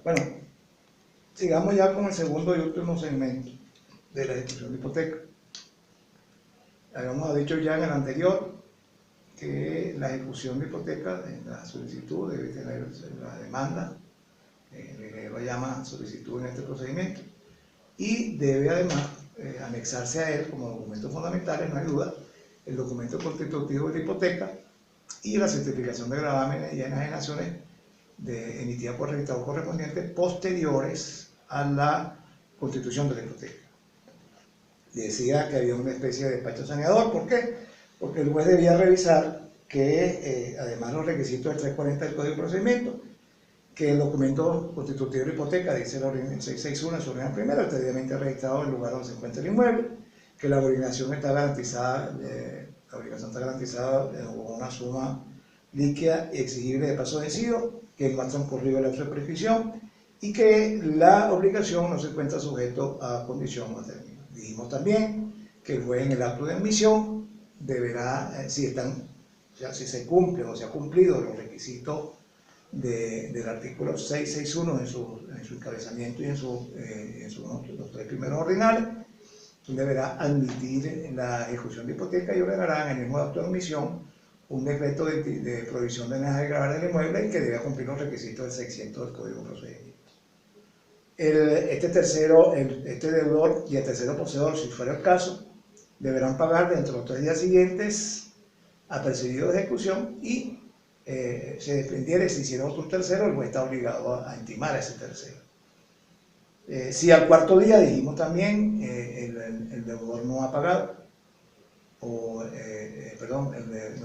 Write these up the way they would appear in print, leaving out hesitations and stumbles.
Bueno, sigamos ya con el segundo y último segmento de la ejecución de hipoteca. Habíamos dicho ya en el anterior que la ejecución de hipoteca, la solicitud debe tener la demanda, lo llama solicitud en este procedimiento, y debe además anexarse a él como documentos fundamentales, no hay duda, el documento constitutivo de la hipoteca y la certificación de gravámenes y enajenaciones emitidas por el registrador correspondiente posteriores a la constitución de la hipoteca. Decía que había una especie de despacho saneador. ¿Por qué? Porque el juez debía revisar que, además los requisitos del 340 del Código de Procedimiento, que el documento constitutivo de hipoteca, dice la ordenanza 661 en su ordenanza primera, está debidamente registrado en el lugar donde se encuentra el inmueble, que la obligación está garantizada, con una suma líquida y exigible de paso vencido, que no ha transcurrido el lapso de prescripción y que la obligación no se encuentra sujeto a condición o término. Dijimos también que el juez en el acto de admisión deberá, si se cumplen o se ha cumplido los requisitos del artículo 661 en su encabezamiento y en los tres primeros ordinales, deberá admitir la ejecución de hipoteca y ordenará en el mismo acto de admisión un decreto de provisión de energía gravar del inmueble y que debe cumplir los requisitos del 600 del Código de Procedimiento. Este deudor y el tercero poseedor, si fuera el caso, deberán pagar dentro de los 3 días siguientes apercibido de ejecución y se desprendiera, si hiciera otro tercero, el juez está obligado a intimar a ese tercero. Si al cuarto día, dijimos también, el deudor no ha pagado, no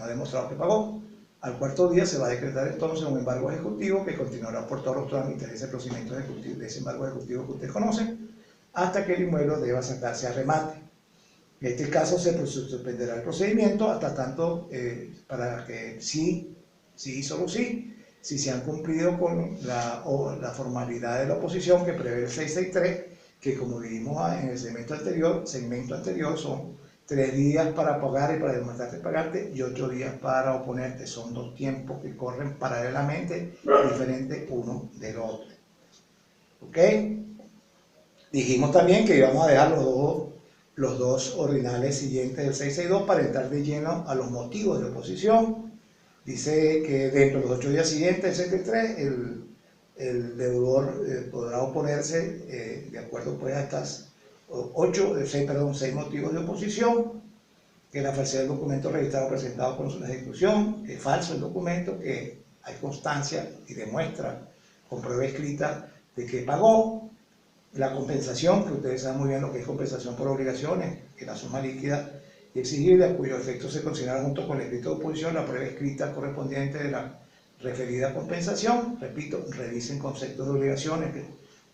ha demostrado que pagó, al cuarto día se va a decretar entonces un embargo ejecutivo que continuará por todos los trámites de ese procedimiento ejecutivo, de ese embargo ejecutivo que ustedes conocen, hasta que el inmueble deba sacarse a remate. En este caso se suspenderá el procedimiento hasta tanto para que sí y solo sí, si se han cumplido con la formalidad de la oposición que prevé el 663, que como vimos en el segmento anterior son 3 días para pagar y para demandarte pagarte y 8 días para oponerte. Son 2 tiempos que corren paralelamente, diferentes uno del otro. ¿Ok? Dijimos también que íbamos a dejar los dos ordinales siguientes del 662 para entrar de lleno a los motivos de oposición. Dice que dentro de los 8 días siguientes, el 73, el deudor podrá oponerse de acuerdo pues a estas 6 motivos de oposición, que la falsedad del documento registrado presentado con la ejecución, que es falso el documento, que hay constancia y demuestra con prueba escrita de que pagó, la compensación, que ustedes saben muy bien lo que es compensación por obligaciones, que la suma líquida y exigible, a cuyo efecto se considera junto con el escrito de oposición la prueba escrita correspondiente de la referida compensación. Repito, revisen conceptos de obligaciones, que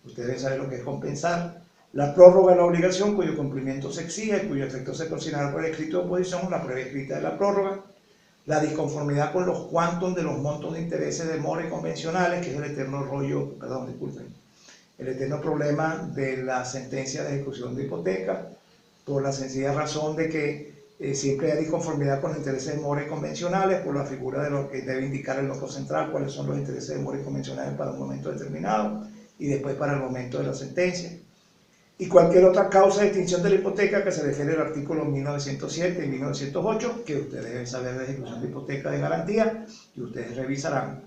ustedes saben lo que es compensar. La prórroga de la obligación, cuyo cumplimiento se exige, cuyo efecto se considera por el escrito de oposición, la prueba escrita de la prórroga. La disconformidad con los quantum de los montos de intereses de mora y convencionales, que es el eterno el eterno problema de la sentencia de ejecución de hipoteca, por la sencilla razón de que siempre hay disconformidad con los intereses de mora y convencionales, por la figura de lo que debe indicar el loco central, cuáles son los intereses de mora y convencionales para un momento determinado y después para el momento de la sentencia. Y cualquier otra causa de extinción de la hipoteca que se refiere al artículo 1907 y 1908, que ustedes deben saber de ejecución de hipoteca de garantía, y ustedes revisarán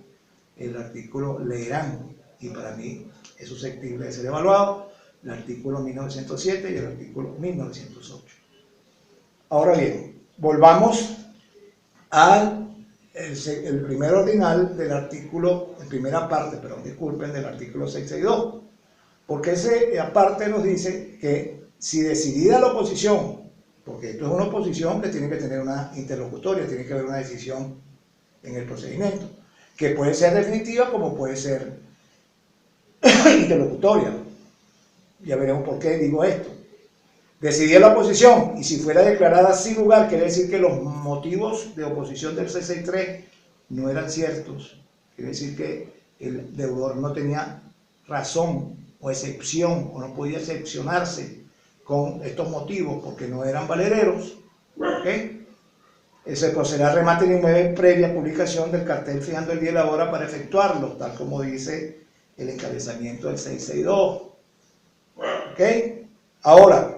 el artículo, leerán, y para mí es susceptible de ser evaluado, el artículo 1907 y el artículo 1908. Ahora bien, volvamos al primer ordinal del artículo, en primera parte, del artículo 662, porque ese aparte nos dice que si decidida la oposición, porque esto es una oposición que tiene que tener una interlocutoria, tiene que haber una decisión en el procedimiento, que puede ser definitiva como puede ser interlocutoria. Ya veremos por qué digo esto. Decidía la oposición y si fuera declarada sin lugar, quiere decir que los motivos de oposición del 663 no eran ciertos. Quiere decir que el deudor no tenía razón o excepción o no podía excepcionarse con estos motivos porque no eran valereros. ¿Okay? Se procederá a remate del inmueble previa publicación del cartel fijando el día y la hora para efectuarlo, tal como dice el encabezamiento del 662. ¿Ok? Ahora,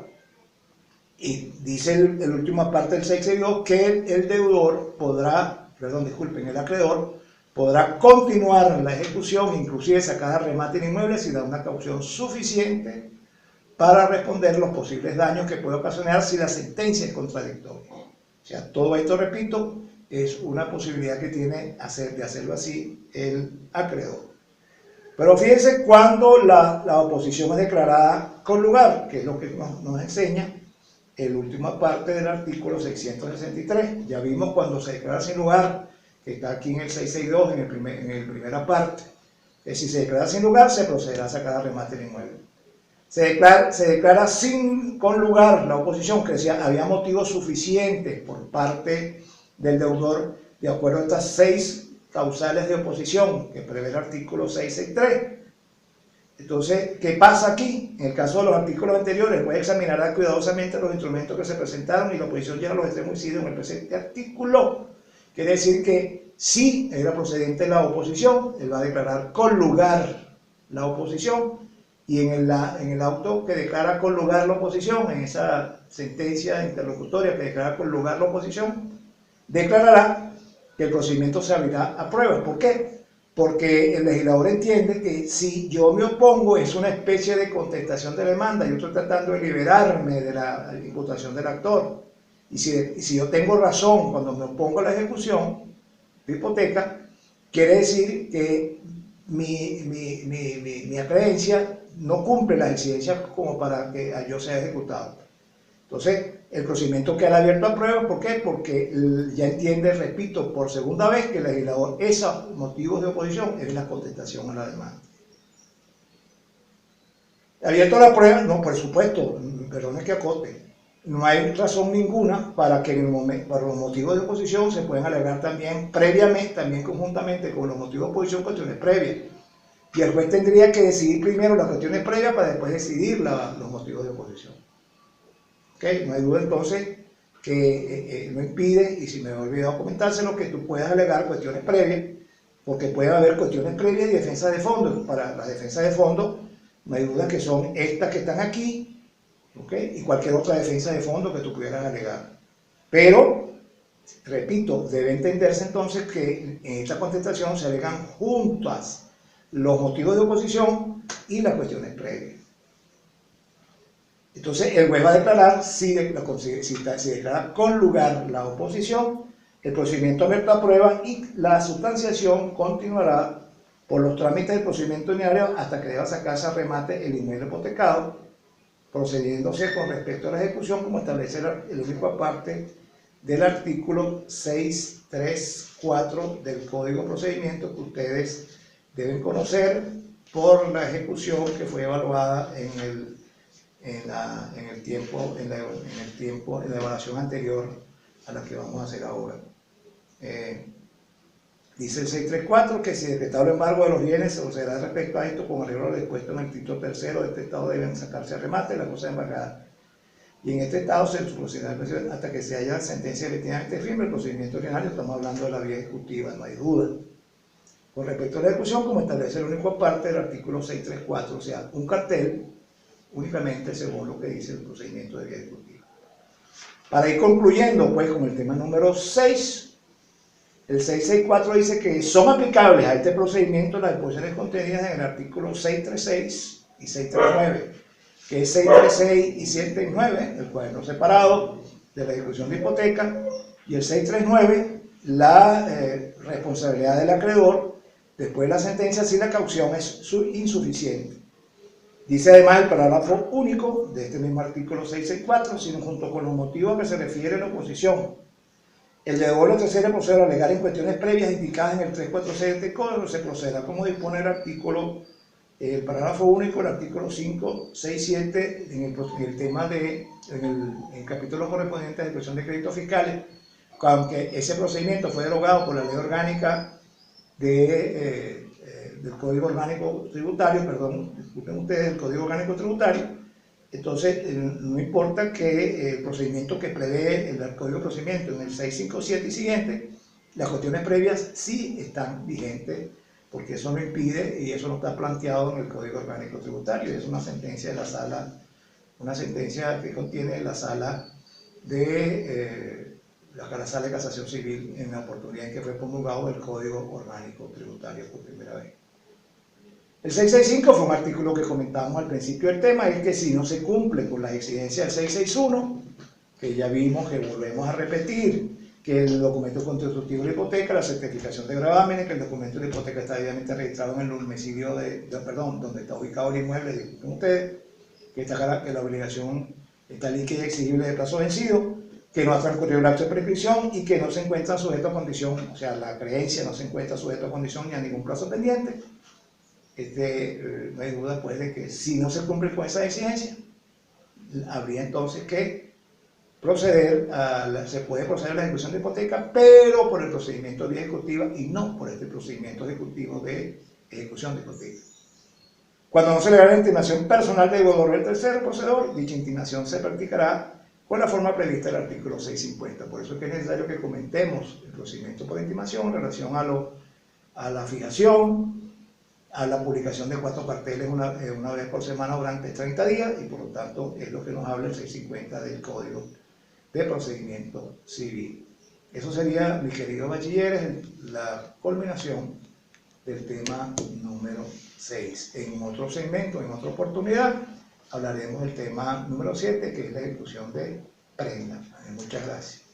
y dice el última parte del 662 que el deudor podrá, el acreedor podrá continuar la ejecución, inclusive sacar a remate el inmueble si da una caución suficiente para responder los posibles daños que puede ocasionar si la sentencia es contradictoria. O sea, todo esto, repito, es una posibilidad que tiene de hacerlo así el acreedor. Pero fíjense cuando la oposición es declarada con lugar, que es lo que nos enseña la última parte del artículo 663. Ya vimos cuando se declara sin lugar, que está aquí en el 662, en la primera parte. Si se declara sin lugar, se procederá a sacar a remate el inmueble. Se declara con lugar la oposición, que decía había motivos suficientes por parte del deudor, de acuerdo a estas 6 causales de oposición que prevé el artículo 663. Entonces, ¿qué pasa aquí? En el caso de los artículos anteriores, el juez examinará cuidadosamente los instrumentos que se presentaron y la oposición llega a los extremos incididos en el presente artículo. Quiere decir que si era procedente la oposición, él va a declarar con lugar la oposición, y en el auto que declara con lugar la oposición, en esa sentencia interlocutoria que declara con lugar la oposición, declarará que el procedimiento se abrirá a prueba. ¿Por qué? Porque el legislador entiende que si yo me opongo es una especie de contestación de demanda, yo estoy tratando de liberarme de la imputación del actor. Y si yo tengo razón cuando me opongo a la ejecución de hipoteca, quiere decir que mi acreencia no cumple las exigencias como para que yo sea ejecutado. Entonces, el procedimiento queda abierto a prueba. ¿Por qué? Porque ya entiende, repito, por segunda vez que el legislador, esos motivos de oposición es la contestación a la demanda. ¿Abierto a la prueba? No, por supuesto, perdone que acote. No hay razón ninguna para que para los motivos de oposición se puedan alegar también previamente, también conjuntamente con los motivos de oposición, cuestiones previas. Y el juez tendría que decidir primero las cuestiones previas para después decidir los motivos de oposición. ¿Okay? No hay duda entonces que no impide, y si me he olvidado comentárselo, que tú puedas alegar cuestiones previas, porque puede haber cuestiones previas y defensa de fondo. Para la defensa de fondo, no hay duda que son estas que están aquí, ¿okay? Y cualquier otra defensa de fondo que tú pudieras alegar. Pero, repito, debe entenderse entonces que en esta contestación se alegan juntas los motivos de oposición y las cuestiones previas. Entonces, el juez va a declarar, si declara con lugar la oposición, el procedimiento abierto a prueba y la sustanciación continuará por los trámites del procedimiento ordinario hasta que deba sacarse a remate el inmueble hipotecado, procediéndose con respecto a la ejecución como establece el único aparte del artículo 634 del Código de Procedimiento, que ustedes deben conocer por la ejecución que fue evaluada en la evaluación anterior a la que vamos a hacer ahora. Dice el 634 que si decretado el embargo de los bienes se procederá respecto a esto con arreglo a lo dispuesto en el título tercero de este estado, deben sacarse a remate la cosa embargada. Y en este estado se procederá hasta que se haya sentencia definitivamente firme. El procedimiento ordinario, estamos hablando de la vía ejecutiva, no hay duda. Con respecto a la ejecución, como establece el único parte del artículo 634, o sea, un cartel únicamente según lo que dice el procedimiento de vía ejecutiva. Para ir concluyendo pues con el tema número 6, el 664 dice que son aplicables a este procedimiento las disposiciones contenidas en el artículo 636 y 639, que es 636 y 639, el cuaderno separado de la ejecución de hipoteca, y el 639, la responsabilidad del acreedor después de la sentencia si la caución es insuficiente. Dice además el parágrafo único de este mismo artículo 664, sino junto con los motivos a que se refiere la oposición, el deudor de tercera procederá a alegar en cuestiones previas indicadas en el 346 de este código, se procederá como dispone el artículo, el parágrafo único, el artículo 567, en el tema en el capítulo correspondiente a la ejecución de créditos fiscales, aunque ese procedimiento fue derogado por la ley orgánica del Código Orgánico Tributario, perdón, disculpen ustedes, el Código Orgánico Tributario. Entonces, no importa que el procedimiento que prevé el Código de Procedimiento en el 657 y siguiente, las cuestiones previas sí están vigentes, porque eso no impide y eso no está planteado en el Código Orgánico Tributario. Es una sentencia de la sala, una sentencia que contiene la sala de casación civil en la oportunidad en que fue promulgado el Código Orgánico Tributario por primera vez. El 665 fue un artículo que comentábamos al principio del tema, es que si no se cumple con las exigencias del 661, que ya vimos que volvemos a repetir, que el documento constitutivo de la hipoteca, la certificación de gravámenes, que el documento de la hipoteca está debidamente registrado en el domicilio donde está ubicado el inmueble, disculpen ustedes, que la obligación está líquida y exigible de plazo vencido, que no ha transcurrido el acto de prescripción y que no se encuentra sujeto a condición, o sea, la creencia no se encuentra sujeto a condición ni a ningún plazo pendiente. No hay duda pues de que si no se cumple con esa exigencia, habría entonces que se puede proceder a la ejecución de hipoteca, pero por el procedimiento de vía ejecutiva y no por este procedimiento ejecutivo de ejecución de hipoteca. Cuando no se le da la intimación personal de deudor del tercero poseedor, dicha intimación se practicará con la forma prevista del artículo 650. Por eso es que es necesario que comentemos el procedimiento por intimación en relación a la fijación, a la publicación de 4 carteles una vez por semana durante 30 días, y por lo tanto es lo que nos habla el 650 del Código de Procedimiento Civil. Eso sería, mis queridos bachilleres, la culminación del tema número 6. En otro segmento, en otra oportunidad, hablaremos del tema número 7, que es la ejecución de prenda. Muchas gracias.